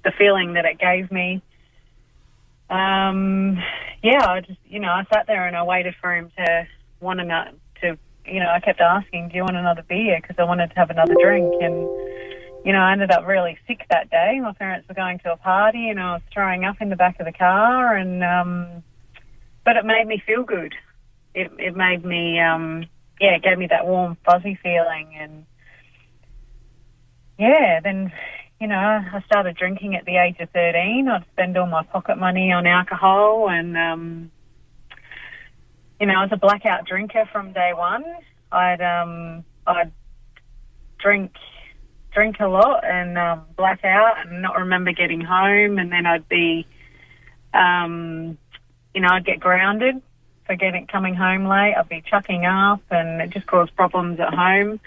the feeling that it gave me. I just, I sat there and I waited for him to want to, I kept asking, do you want another beer? Because I wanted to have another drink. And, I ended up really sick that day. My parents were going to a party and I was throwing up in the back of the car. And, but it made me feel good. It made me, it gave me that warm, fuzzy feeling. And, then, I started drinking at the age of 13. I'd spend all my pocket money on alcohol and, I was a blackout drinker from day one. I'd drink a lot and black out and not remember getting home, and then I'd be, I'd get grounded for coming home late. I'd be chucking up, and it just caused problems at home.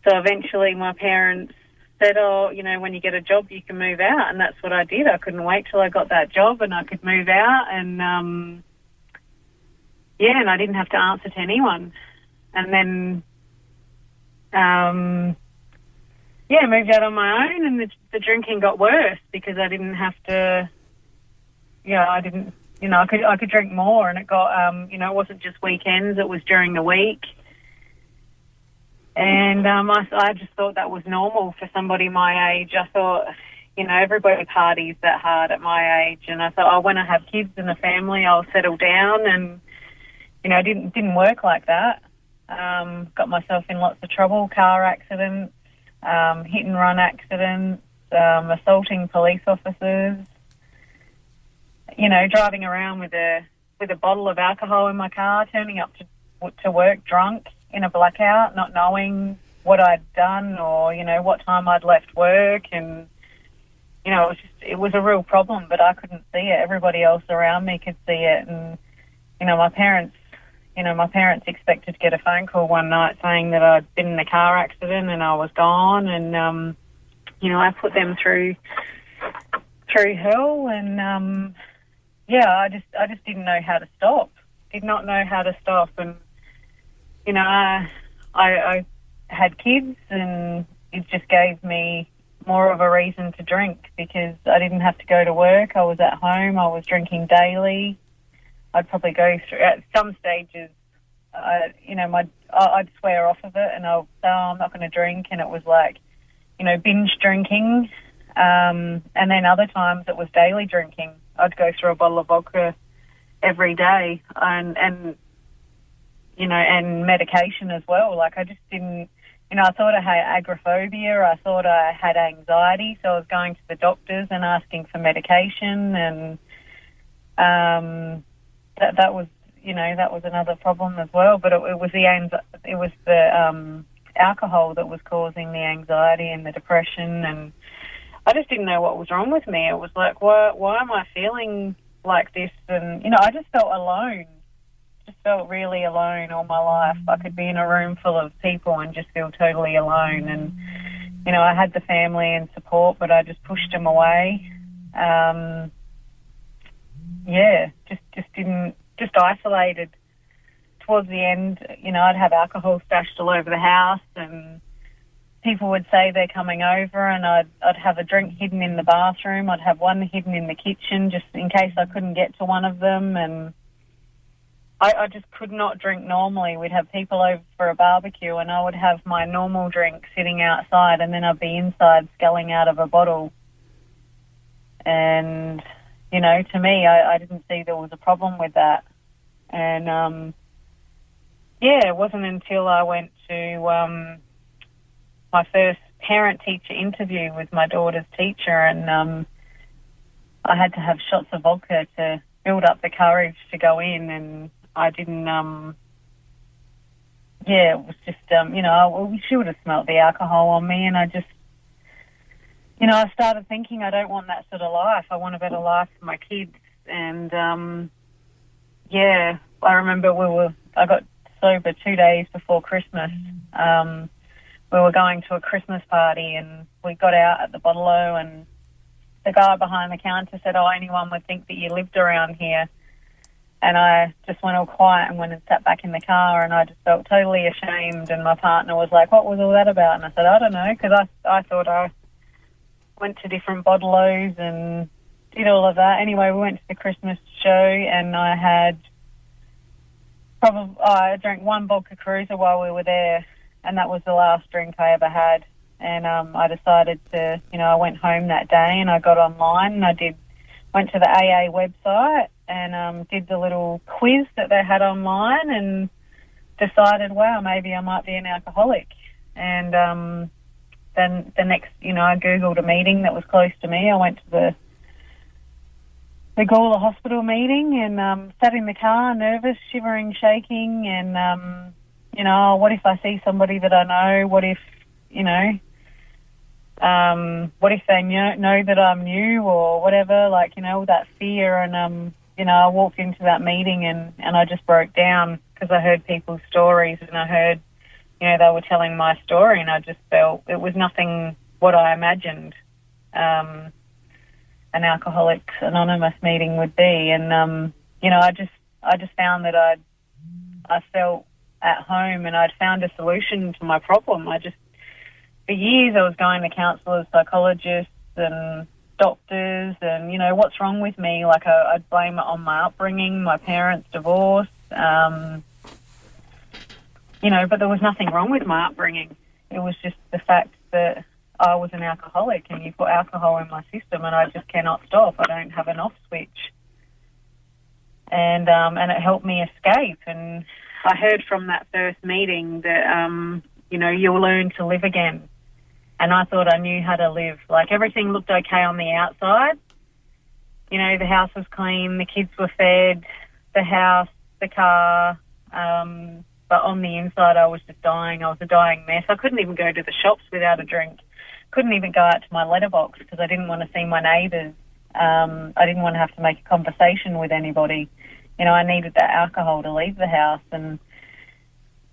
So eventually my parents said, when you get a job, you can move out, and that's what I did. I couldn't wait till I got that job and I could move out, and and I didn't have to answer to anyone. And then, moved out on my own, and the drinking got worse because I didn't have to, I could drink more, and it got, it wasn't just weekends, it was during the week. And I just thought that was normal for somebody my age. I thought, everybody parties that hard at my age. And I thought, when I have kids and a family, I'll settle down. And, it didn't work like that. Got myself in lots of trouble, car accidents, hit and run accidents, assaulting police officers, driving around with a bottle of alcohol in my car, turning up to work drunk in a blackout, not knowing what I'd done or, what time I'd left work. And, it was a real problem, but I couldn't see it. Everybody else around me could see it. And, my parents expected to get a phone call one night saying that I'd been in a car accident and I was gone. And, I put them through hell. And, I just didn't know how to stop. Did not know how to stop. And, I had kids, and it just gave me more of a reason to drink because I didn't have to go to work. I was at home. I was drinking daily. I'd probably go through, at some stages, I'd swear off of it and I'll say, I'm not going to drink. And it was like, binge drinking. And then other times it was daily drinking. I'd go through a bottle of vodka every day and medication as well. Like, I just didn't, I thought I had agoraphobia. I thought I had anxiety. So I was going to the doctors and asking for medication. And that was another problem as well. But it was the alcohol that was causing the anxiety and the depression. And I just didn't know what was wrong with me. It was like, why am I feeling like this? And, I just felt alone. Just felt really alone all my life. I could be in a room full of people and just feel totally alone. And, I had the family and support, but I just pushed them away. Just isolated. Towards the end, I'd have alcohol stashed all over the house, and people would say they're coming over, and I'd have a drink hidden in the bathroom. I'd have one hidden in the kitchen just in case I couldn't get to one of them. And I just could not drink normally. We'd have people over for a barbecue, and I would have my normal drink sitting outside, and then I'd be inside sculling out of a bottle. And, to me, I didn't see there was a problem with that. And, it wasn't until I went to my first parent-teacher interview with my daughter's teacher, and I had to have shots of vodka to build up the courage to go in, and I didn't, it was just, she would have smelt the alcohol on me, and I just, I started thinking I don't want that sort of life. I want a better life for my kids. And, I remember I got sober 2 days before Christmas. We were going to a Christmas party, and we got out at the bottle-o, and the guy behind the counter said, anyone would think that you lived around here. And I just went all quiet and went and sat back in the car, and I just felt totally ashamed. And my partner was like, what was all that about? And I said, I don't know, because I thought went to different bottle-os and did all of that. Anyway, we went to the Christmas show and I drank one vodka cruiser while we were there, and that was the last drink I ever had. And I decided to, I went home that day and I got online and went to the AA website and did the little quiz that they had online and decided, wow, maybe I might be an alcoholic. And then the next, I Googled a meeting that was close to me. I went to the Gawler Hospital meeting and sat in the car, nervous, shivering, shaking, and, what if I see somebody that I know? What if, what if they know that I'm new or whatever, that fear. And, I walked into that meeting and I just broke down because I heard people's stories and I heard, they were telling my story, and I just felt it was nothing what I imagined an Alcoholics Anonymous meeting would be. And, I just found that I felt at home and I'd found a solution to my problem. For years I was going to counsellors, psychologists and doctors and, what's wrong with me? I'd blame it on my upbringing, my parents' divorce, but there was nothing wrong with my upbringing. It was just the fact that I was an alcoholic and you put alcohol in my system and I just cannot stop. I don't have an off switch. And it helped me escape. And I heard from that first meeting that, you'll learn to live again. And I thought I knew how to live. Everything looked okay on the outside. The house was clean, the kids were fed, the house, the car, but on the inside I was just dying. I was a dying mess. I couldn't even go to the shops without a drink. Couldn't even go out to my letterbox because I didn't want to see my neighbours. I didn't want to have to make a conversation with anybody. I needed that alcohol to leave the house. And,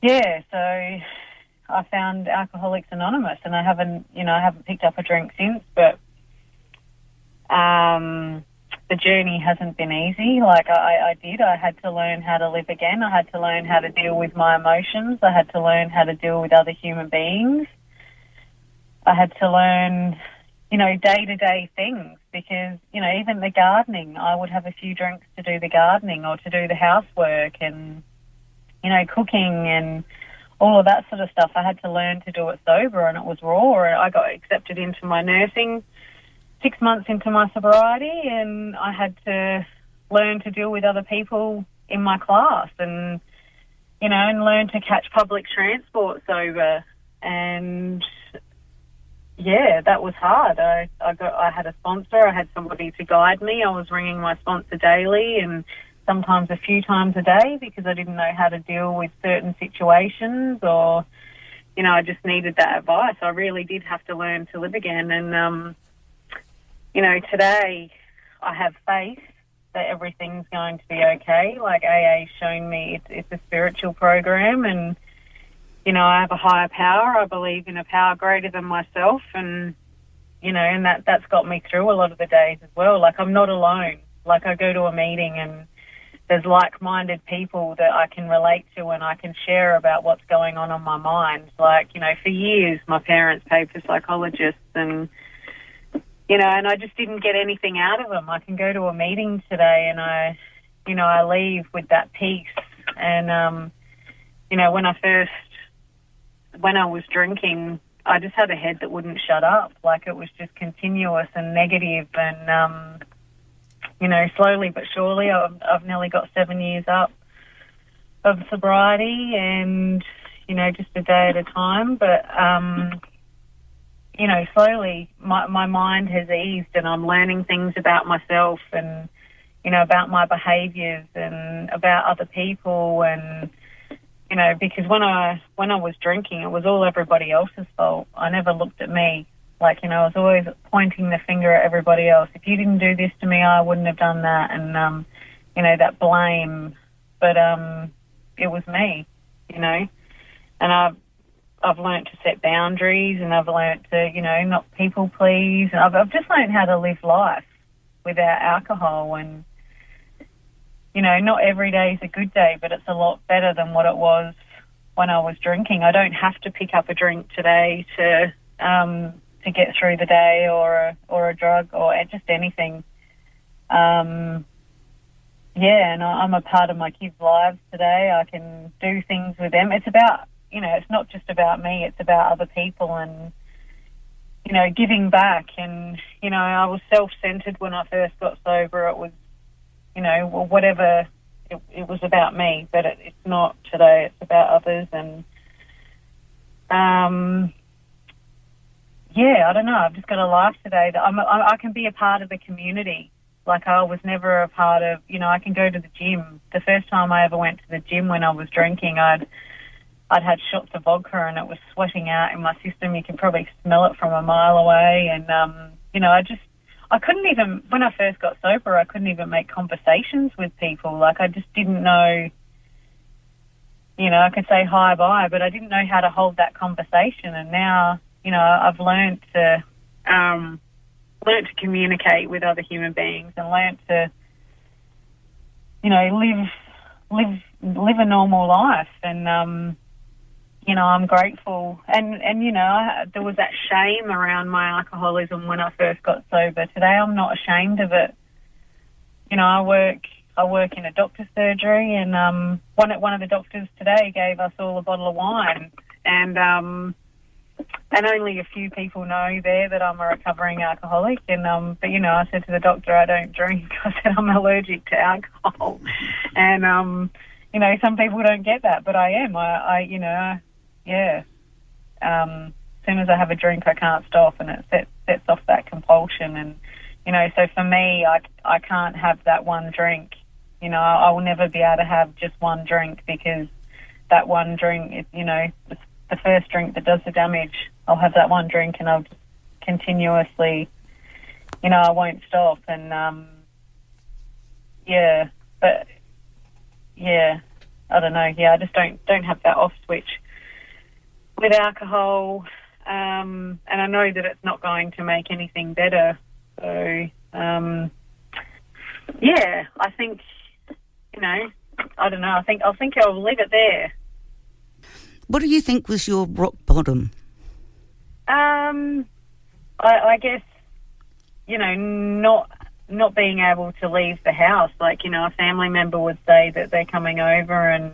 so I found Alcoholics Anonymous, and I haven't picked up a drink since, but the journey hasn't been easy. I had to learn how to live again. I had to learn how to deal with my emotions. I had to learn how to deal with other human beings. I had to learn, day-to-day things because, even the gardening, I would have a few drinks to do the gardening or to do the housework and, cooking and all of that sort of stuff. I had to learn to do it sober, and it was raw. And I got accepted into my nursing 6 months into my sobriety, and I had to learn to deal with other people in my class and, and learn to catch public transport sober. And, that was hard. I had a sponsor. I had somebody to guide me. I was ringing my sponsor daily and sometimes a few times a day because I didn't know how to deal with certain situations or, I just needed that advice. I really did have to learn to live again. And, today I have faith that everything's going to be okay. AA's shown me it's a spiritual program and, I have a higher power. I believe in a power greater than myself and, and that's got me through a lot of the days as well. I'm not alone. I go to a meeting and there's like-minded people that I can relate to and I can share about what's going on my mind. For years my parents paid for psychologists and, and I just didn't get anything out of them. I can go to a meeting today and I leave with that peace. And, when I was drinking, I just had a head that wouldn't shut up. It was just continuous and negative and, slowly but surely I've nearly got 7 years up of sobriety and, just a day at a time. But, slowly my mind has eased and I'm learning things about myself and, about my behaviours and about other people and, because when I was drinking, it was all everybody else's fault. I never looked at me. I was always pointing the finger at everybody else. If you didn't do this to me, I wouldn't have done that. And, that blame. But it was me, And I've learnt to set boundaries and I've learnt to, not people please. And I've just learnt how to live life without alcohol and, not every day is a good day, but it's a lot better than what it was when I was drinking. I don't have to pick up a drink today to, to get through the day, or a drug, or just anything. And I'm a part of my kids' lives today. I can do things with them. It's about, it's not just about me, it's about other people and, giving back. And, I was self-centered when I first got sober. It was, whatever, it was about me, but it's not today. It's about others. And, I don't know. I've just got a life today that I can be a part of the community. Like, I was never a part of, I can go to the gym. The first time I ever went to the gym when I was drinking, I'd had shots of vodka and it was sweating out in my system. You can probably smell it from a mile away. And, I couldn't even, when I first got sober, I couldn't even make conversations with people. Like, I just didn't know, I could say hi, bye, but I didn't know how to hold that conversation. And now, I've learned to communicate with other human beings and learned to, live a normal life. And, I'm grateful. And there was that shame around my alcoholism when I first got sober. Today I'm not ashamed of it. I work in a doctor's surgery, and one of the doctors today gave us all a bottle of wine. And only a few people know there that I'm a recovering alcoholic. And but I said to the doctor, I don't drink. I said I'm allergic to alcohol. And some people don't get that, but I am. As soon as I have a drink, I can't stop, and it sets off that compulsion. And so for me, I can't have that one drink. I will never be able to have just one drink, because that one drink is, the first drink that does the damage. I'll have that one drink and I'll just continuously, I won't stop. And, I don't know. I just don't have that off switch with alcohol. And I know that it's not going to make anything better. So, I think, I don't know. I think I'll leave it there. What do you think was your rock bottom? I guess, not being able to leave the house. Like, a family member would say that they're coming over, and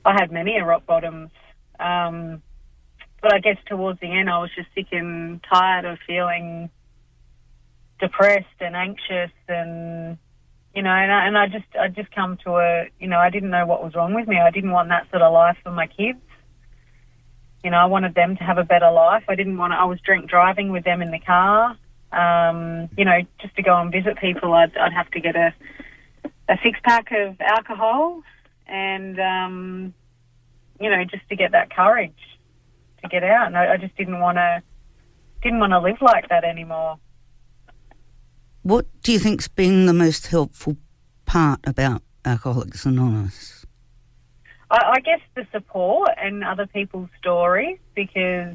I had many a rock bottoms. But I guess towards the end, I was just sick and tired of feeling depressed and anxious, and and I just come to I didn't know what was wrong with me. I didn't want that sort of life for my kids. I wanted them to have a better life. I was drink driving with them in the car. Just to go and visit people, I'd have to get a 6-pack of alcohol, and just to get that courage to get out. And I just didn't want to live like that anymore. What do you think's been the most helpful part about Alcoholics Anonymous? I guess the support and other people's stories, because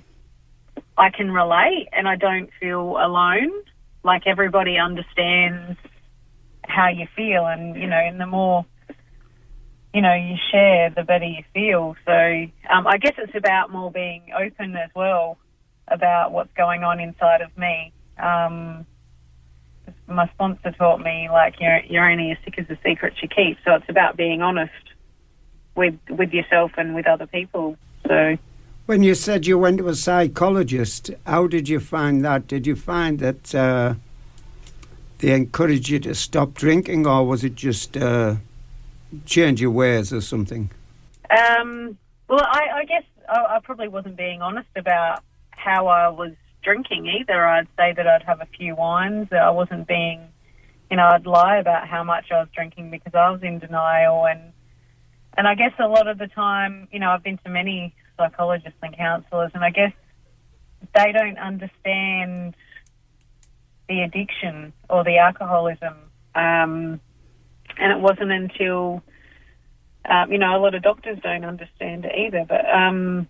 I can relate and I don't feel alone. Like, everybody understands how you feel, and, and the more, you share, the better you feel. So I guess it's about more being open as well about what's going on inside of me. My sponsor taught me, like, you're only as sick as the secrets you keep. So it's about being honest with yourself and with other people. So, when you said you went to a psychologist, how did you find that? Did you find that they encouraged you to stop drinking, or was it just change your ways or something? Well, I guess I probably wasn't being honest about how I was drinking either. I'd say that I'd have a few wines. I wasn't being, I'd lie about how much I was drinking because I was in denial. And I guess a lot of the time, I've been to many psychologists and counsellors, and I guess they don't understand the addiction or the alcoholism. And it wasn't until, a lot of doctors don't understand it either, but, some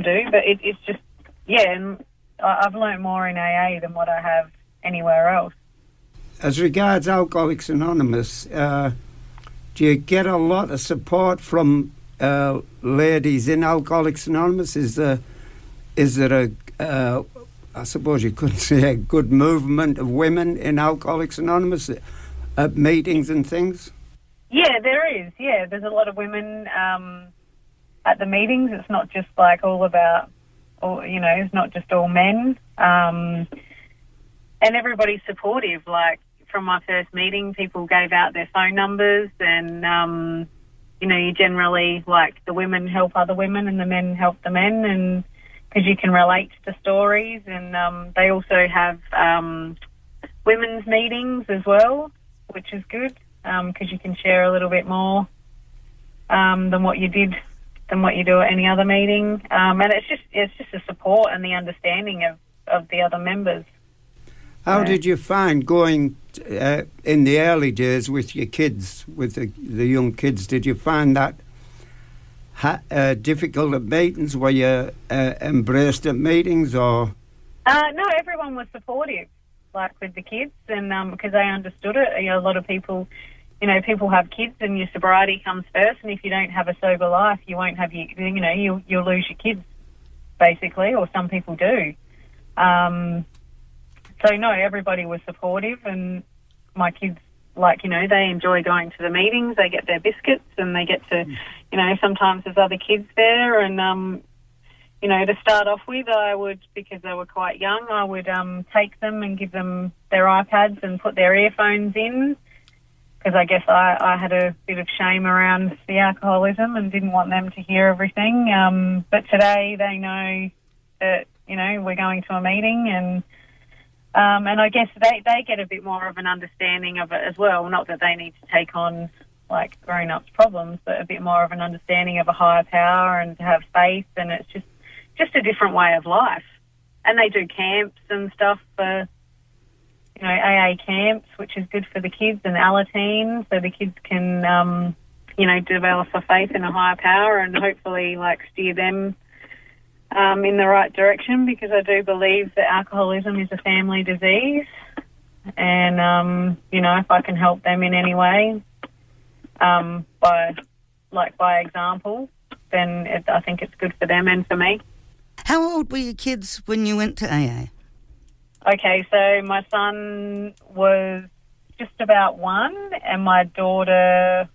do, but it's just, and I've learnt more in AA than what I have anywhere else. As regards Alcoholics Anonymous, do you get a lot of support from ladies in Alcoholics Anonymous? Is there I suppose you could say, a good movement of women in Alcoholics Anonymous at meetings and things? Yeah, there is. Yeah, there's a lot of women at the meetings. It's not just like all about, it's not just all men. And everybody's supportive. Like, from my first meeting, people gave out their phone numbers and, you generally, like, the women help other women and the men help the men, and because you can relate to stories. And they also have women's meetings as well, which is good, because you can share a little bit more than what you do at any other meeting. And it's just the support and the understanding of the other members. How did you find going in the early days with your kids, with the young kids? Did you find that difficult at meetings? Were you embraced at meetings, or? No, everyone was supportive, like with the kids, and because they understood it. A lot of people, people have kids, and your sobriety comes first. And if you don't have a sober life, you won't have you'll lose your kids, basically, or some people do. So no, everybody was supportive, and my kids, they enjoy going to the meetings. They get their biscuits, and they get to, sometimes there's other kids there, and to start off with, I would, because they were quite young, I would take them and give them their iPads and put their earphones in, because I guess I had a bit of shame around the alcoholism and didn't want them to hear everything. But today they know that, we're going to a meeting, and I guess they get a bit more of an understanding of it as well. Not that they need to take on, like, grown-ups' problems, but a bit more of an understanding of a higher power and to have faith, and it's just a different way of life. And they do camps and stuff for, AA camps, which is good for the kids, and Alateen, so the kids can, develop a faith in a higher power and hopefully, steer them in the right direction, because I do believe that alcoholism is a family disease. And, if I can help them in any way, by example, then I think it's good for them and for me. How old were your kids when you went to AA? Okay, so my son was just about 1 and my daughter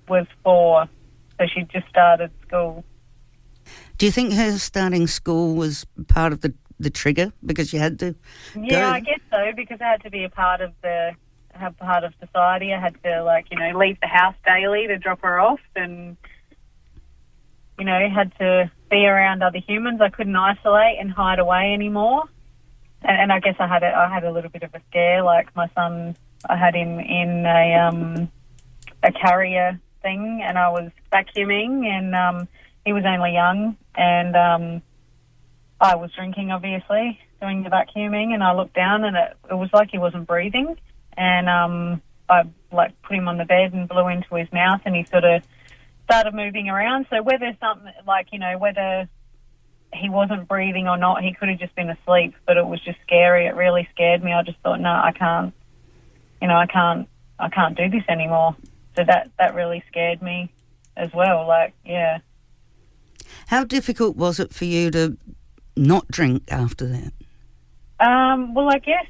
was 4, so she just started school. Do you think her starting school was part of the trigger, because you had to Yeah, I guess so, because I had to be a part of society. I had to, leave the house daily to drop her off, and, had to be around other humans. I couldn't isolate and hide away anymore. And I guess I had a little bit of a scare. Like, my son, I had him in a carrier thing, and I was vacuuming, and he was only young, and I was drinking, obviously, doing the vacuuming, and I looked down, and it was like he wasn't breathing, and I put him on the bed and blew into his mouth, and he sort of started moving around. So whether something whether he wasn't breathing or not, he could have just been asleep, but it was just scary. It really scared me. I just thought, no, I can't do this anymore. So that really scared me as well. Yeah. How difficult was it for you to not drink after that? Well, I guess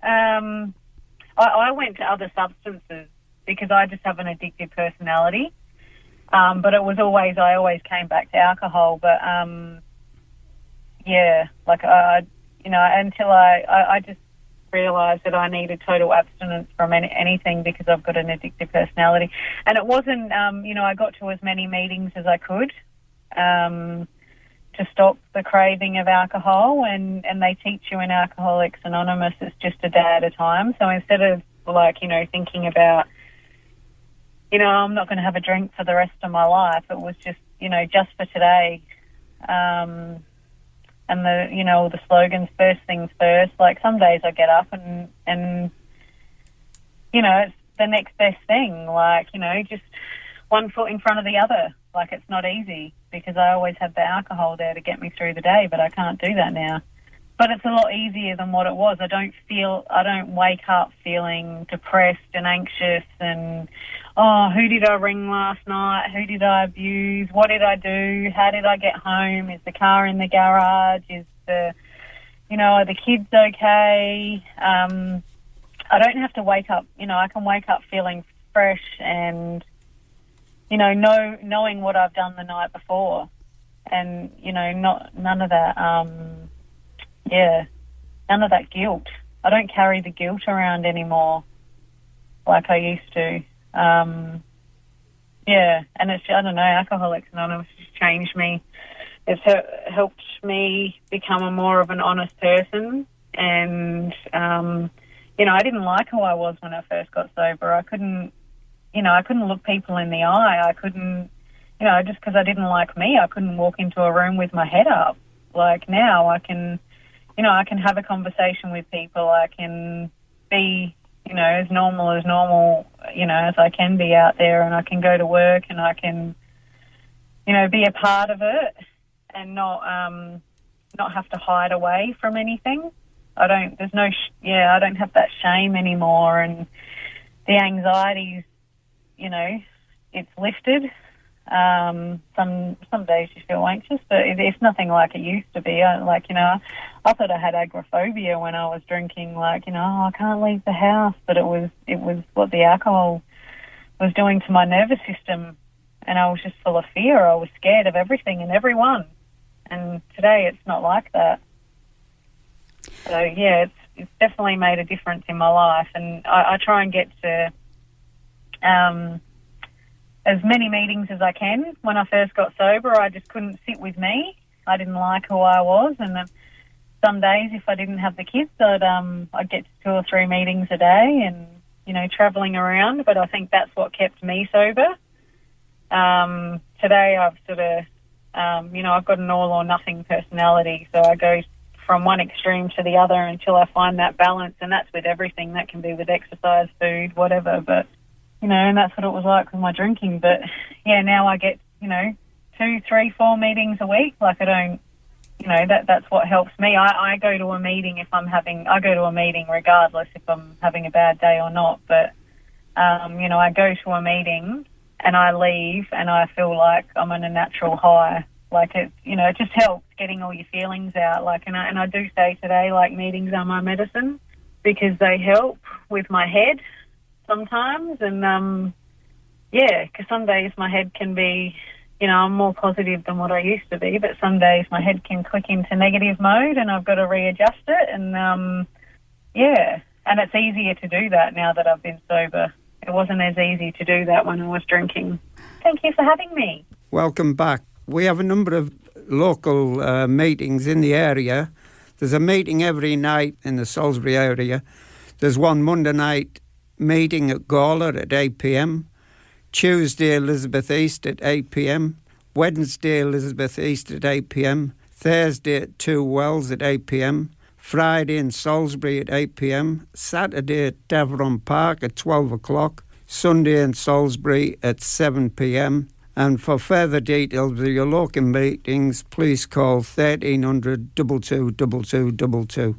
I went to other substances because I just have an addictive personality. But it was I always came back to alcohol. But until I just realised that I needed total abstinence from anything, because I've got an addictive personality. And it wasn't, I got to as many meetings as I could to stop the craving of alcohol, and they teach you in Alcoholics Anonymous it's just a day at a time. So instead of thinking about, I'm not going to have a drink for the rest of my life, it was just, just for today. And all the slogans, first things first. Like, some days I get up and it's the next best thing. Just one foot in front of the other. It's not easy, because I always had the alcohol there to get me through the day, but I can't do that now. But it's a lot easier than what it was. I don't wake up feeling depressed and anxious and, who did I ring last night? Who did I abuse? What did I do? How did I get home? Is the car in the garage? Is the are the kids okay? I don't have to wake up, I can wake up feeling fresh and, knowing what I've done the night before. And, none of that, none of that guilt. I don't carry the guilt around anymore like I used to. And it's, I don't know, Alcoholics Anonymous has changed me. It's helped me become a more of an honest person. And, I didn't like who I was when I first got sober. I couldn't look people in the eye. I couldn't, just because I didn't like me, I couldn't walk into a room with my head up. Like now I can, I can have a conversation with people. I can be, as normal as I can be out there, and I can go to work and I can, be a part of it and not have to hide away from anything. I don't have that shame anymore, and the anxiety's, it's lifted. Some days you feel anxious, but it's nothing like it used to be. I thought I had agoraphobia when I was drinking. I can't leave the house, but it was what the alcohol was doing to my nervous system, and I was just full of fear. I was scared of everything and everyone, and today it's not like that. So it's definitely made a difference in my life, and I try and get to as many meetings as I can. When I first got sober, I just couldn't sit with me. I didn't like who I was, and some days if I didn't have the kids, I'd get to 2 or 3 meetings a day and, travelling around. But I think that's what kept me sober. Today I've sort of, I've got an all or nothing personality, so I go from one extreme to the other until I find that balance, and that's with everything. That can be with exercise, food, whatever, but and that's what it was like with my drinking. But now I get 2, 3, 4 meetings a week. I don't, that's what helps me. I go to a meeting I go to a meeting regardless if I'm having a bad day or not. But I go to a meeting and I leave and I feel like I'm on a natural high. It just helps getting all your feelings out. And I do say today, meetings are my medicine because they help with my head sometimes. And, because some days my head can be, I'm more positive than what I used to be, but some days my head can click into negative mode and I've got to readjust it. And, and it's easier to do that now that I've been sober. It wasn't as easy to do that when I was drinking. Thank you for having me. Welcome back. We have a number of local meetings in the area. There's a meeting every night in the Salisbury area. There's one Monday night meeting at Gawler at 8 p.m, Tuesday Elizabeth East at 8 p.m, Wednesday Elizabeth East at 8 p.m, Thursday at 2 Wells at 8 p.m, Friday in Salisbury at 8 p.m, Saturday at Devon Park at 12 o'clock, Sunday in Salisbury at 7 p.m. And for further details of your local meetings, please call 1300 22 2222.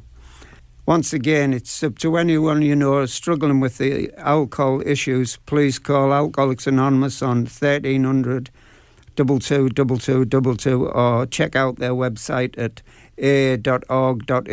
Once again, it's up to anyone struggling with the alcohol issues. Please call Alcoholics Anonymous on 1300 22 2222 or check out their website at a.org.au.